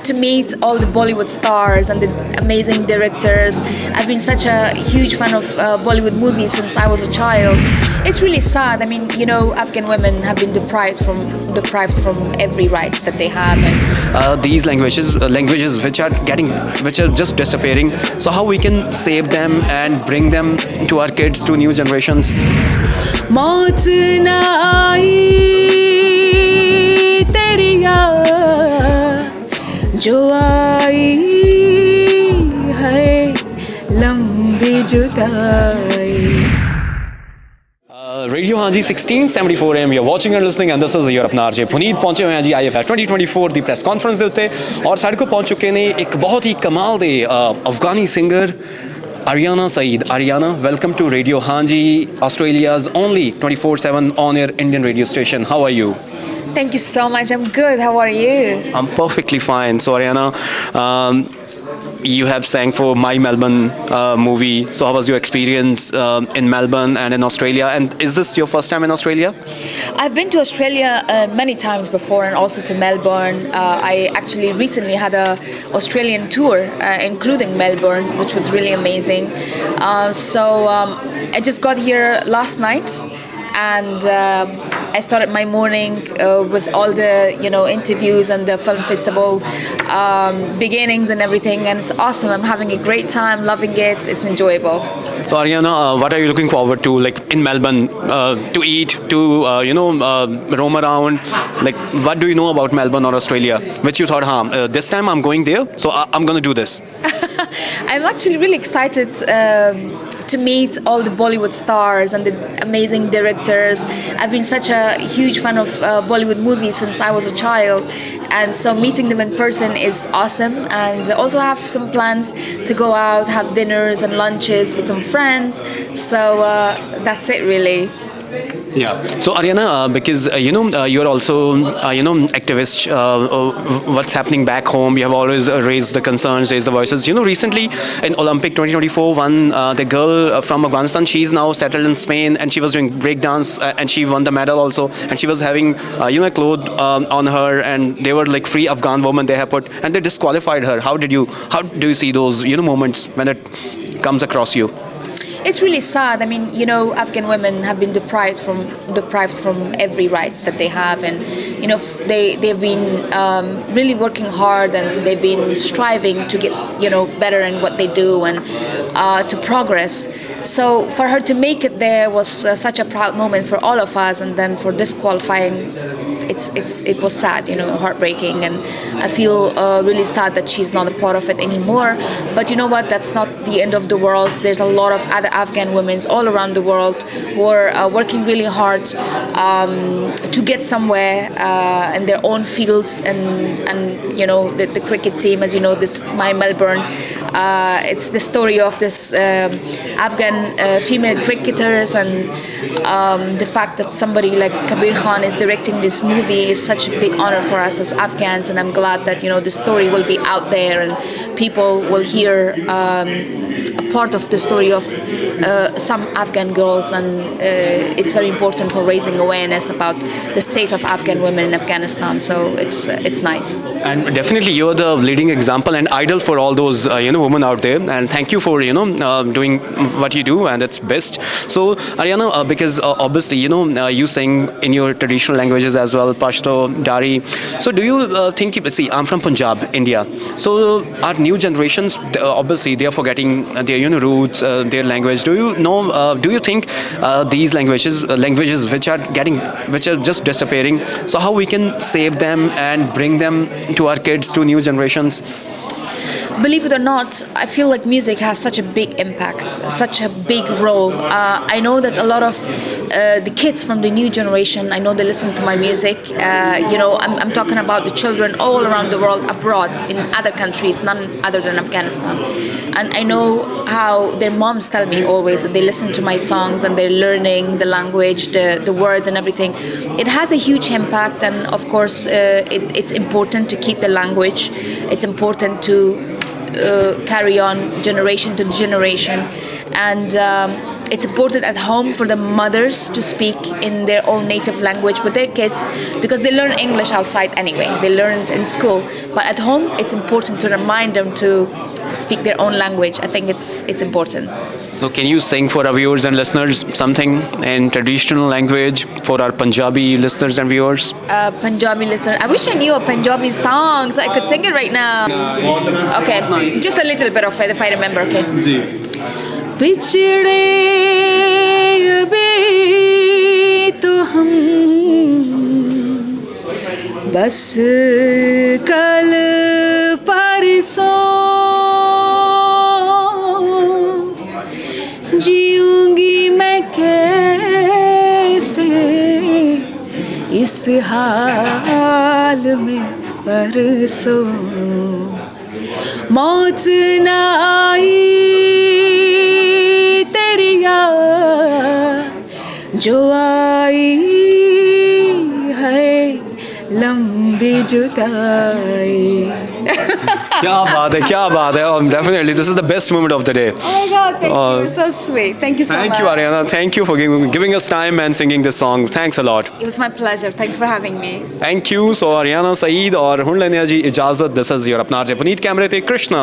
to meet all the Bollywood stars and the amazing directors. I've been such a huge fan of Bollywood movies since I was a child. It's really sad. I mean, Afghan women have been deprived from every right that they have, and these languages which are just disappearing. So how we can save them and bring them to our kids, to new generations? मौत ना आई तेरी याद जो आई है लंबी जुदाई. Radio Haanji 1674 AM, you're watching and listening, and this is your अपना RJ Puneet पहुंचे हुए हैं जी IFF 2024 ਦੀ ਪ੍ਰੈਸ ਕਾਨਫਰੰਸ ਦੇ ਉੱਤੇ, ਔਰ ਸਾਡੇ ਕੋਲ ਪਹੁੰਚ ਚੁੱਕੇ ਨੇ ਇੱਕ ਬਹੁਤ ਹੀ ਕਮਾਲ ਦੇ ਅਫਗਾਨੀ singer Aryana Sayeed. Aryana, welcome to Radio Haanji, Australia's only 24/7 on-air Indian radio station. How are you? Thank you so much. I'm good. How are you? I'm perfectly fine. So Aryana, you have sang for My Melbourne movie. So how was your experience in Melbourne and in Australia? And is this your first time in Australia? I've been to Australia many times before, and also to Melbourne. I actually recently had a Australian tour, including Melbourne, which was really amazing. I just got here last night, and I started my morning with all the interviews and the film festival beginnings and everything, and it's awesome. I'm having a great time, loving it. It's enjoyable. So Aryana, what are you looking forward to, like in Melbourne, to eat, to roam around? Like, what do you know about Melbourne or Australia, which you thought, this time I'm going there, so I'm going to do this? I'm actually really excited to meet all the Bollywood stars and the amazing directors. I've been such a huge fan of Bollywood movies since I was a child, and so meeting them in person is awesome. And also have some plans to go out, have dinners and lunches with some friends. So that's it, really. Yeah. So Aryana, because you're also activist. What's happening back home? You have always raised the concerns, raised the voices. Recently in Olympic 2024, the girl from Afghanistan, she's now settled in Spain, and she was doing breakdance, and she won the medal also. And she was having a cloth on her, and they were like free Afghan women they have put, and they disqualified her. How do you see those moments when it comes across you? It's really sad. I mean, Afghan women have been deprived from every right that they have, and they've been really working hard, and they've been striving to get better in what they do and to progress. So for her to make it there was such a proud moment for all of us, and then for disqualifying, it was sad, heartbreaking, and I feel really sad that she's not a part of it anymore. But you know what? That's not the end of the world. There's a lot of other Afghan women all around the world who are working really hard to get somewhere in their own fields, and the cricket team, as you know, this My Melbourne. It's the story of this Afghan female cricketers, and the fact that somebody like Kabir Khan is directing this movie is such a big honor for us as Afghans, and I'm glad that the story will be out there and people will hear a part of the story of some Afghan girls, and it's very important for raising awareness about the state of Afghan women in Afghanistan. So it's nice. And definitely you're the leading example and idol for all those women out there, and thank you for doing what you do, and it's best. So Aryana, because obviously you sing in your traditional languages as well, Pashto, Dari. So do you think, see, I'm from Punjab, India, so our new generations, obviously they are forgetting their roots, their language. Do you think these languages which are just disappearing, so how we can save them and bring them to our kids, to new generations? Believe it or not, I feel like music has such a big impact, such a big role. I know that a lot of the kids from the new generation, I know they listen to my music. I'm talking about the children all around the world, abroad, in other countries, none other than Afghanistan. And I know how their moms tell me always that they listen to my songs and they're learning the language, the words and everything. It has a huge impact, and of course it's important to keep the language. It's important to carry on generation to generation, and it's important at home for the mothers to speak in their own native language with their kids, because they learn English outside anyway. They learn it in school, but at home it's important to remind them to speak their own language. I think it's important. So can you sing for our viewers and listeners something in traditional language for our Punjabi listeners and viewers? Punjabi listener, I wish I knew a Punjabi song so I could sing it right now. Okay, just a little bit of it if I remember. Okay. पिछड़े अभी तो हम बस कल परसों जीऊंगी मैं कैसे इस हाल में परसों मौत न आई तेरी याद जो आई है लंबी जुदाई. क्या बात है. Definitely, this is the best moment of the day. Oh my God, thank you. So sweet. Thank you so much. Thank you, Aryana. Thank you for giving us time and singing this song. Thanks a lot. It was my pleasure. Thanks for having me. Thank you. So, Aryana Sayeed और हुण लेने जी इजाजत. This is your अपना पुनीत कैमरे थे कृष्णा.